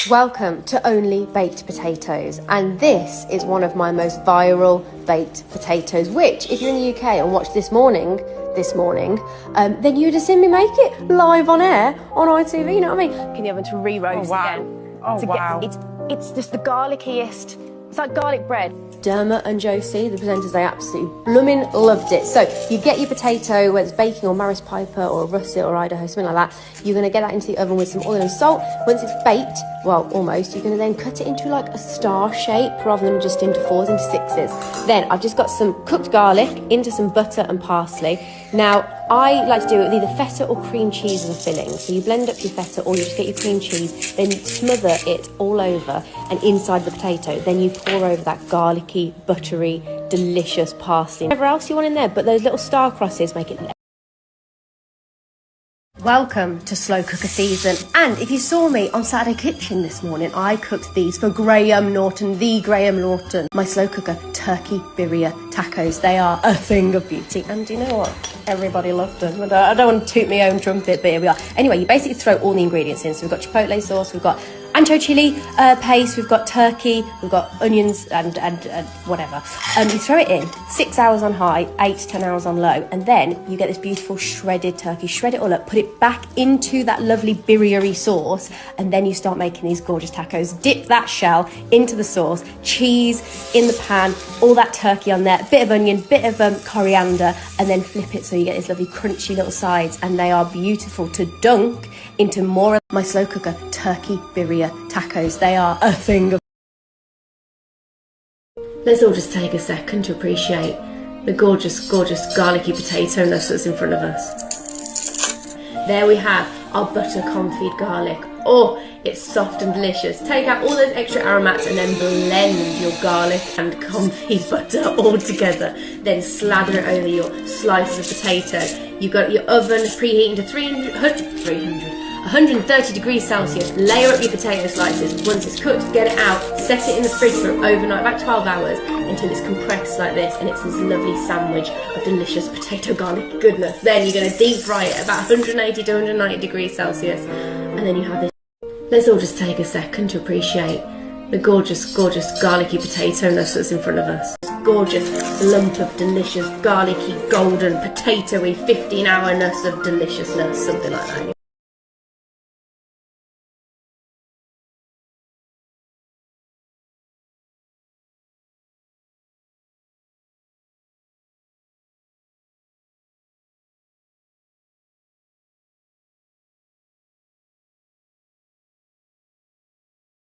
Welcome to Only Baked Potatoes, and this is one of my most viral baked potatoes, which if you're in the UK and watched this morning, then you'd have seen me make it live on air on ITV, you know what I mean? In the oven to re-roast again. Wow. It's just the garlickiest, it's like garlic bread. Dermot and Josie, the presenters, they absolutely blooming loved it. So you get your potato, whether it's baking or Maris Piper or russet or Idaho, something like that. You're going to get that into the oven with some oil and salt. Once it's baked, well, almost, you're going to then cut it into like a star shape rather than just into fours, into sixes. Then I've just got some cooked garlic into some butter and parsley. Now, I like to do it with either feta or cream cheese as a filling. So you blend up your feta or you just get your cream cheese, then you smother it all over and inside the potato. Then you pour over that garlicky, buttery, delicious parsley. Whatever else you want in there, but those little star crosses make it. Welcome to slow cooker season, and if you saw me on Saturday Kitchen this morning, I cooked these for Graham Norton, the Graham Norton, my slow cooker turkey birria tacos. They are a thing of beauty, and you know what? Everybody loved them. I don't want to toot my own trumpet, but here we are. Anyway, you basically throw all the ingredients in. So we've got chipotle sauce, we've got ancho chili paste, we've got turkey, we've got onions and whatever. You throw it in, 6 hours on high, 8 to 10 hours on low, and then you get this beautiful shredded turkey. Shred it all up, put it back into that lovely birria sauce, and then you start making these gorgeous tacos. Dip that shell into the sauce, cheese in the pan, all that turkey on there, a bit of onion, bit of coriander, and then flip it so you get these lovely crunchy little sides, and they are beautiful to dunk into more of my slow cooker turkey birria tacos. They are a thing of. Let's all just take a second to appreciate the gorgeous, gorgeous garlicky potato-ness that's in front of us. There we have our butter confit garlic. Oh, it's soft and delicious. Take out all those extra aromats and then blend your garlic and confit butter all together. Then slather it over your slices of potato. You've got your oven preheating to 130 degrees Celsius. Layer up your potato slices. Once it's cooked, get it out, set it in the fridge for overnight, about 12 hours, until it's compressed like this, and it's this lovely sandwich of delicious potato garlic goodness. Then you're going to deep fry it about 180 to 190 degrees Celsius, and then you have this. Let's all just take a second to appreciate the gorgeous, gorgeous garlicky potato-ness that's in front of us. Gorgeous lump of delicious garlicky, golden, potatoey, 15-hour-ness of deliciousness, something like that.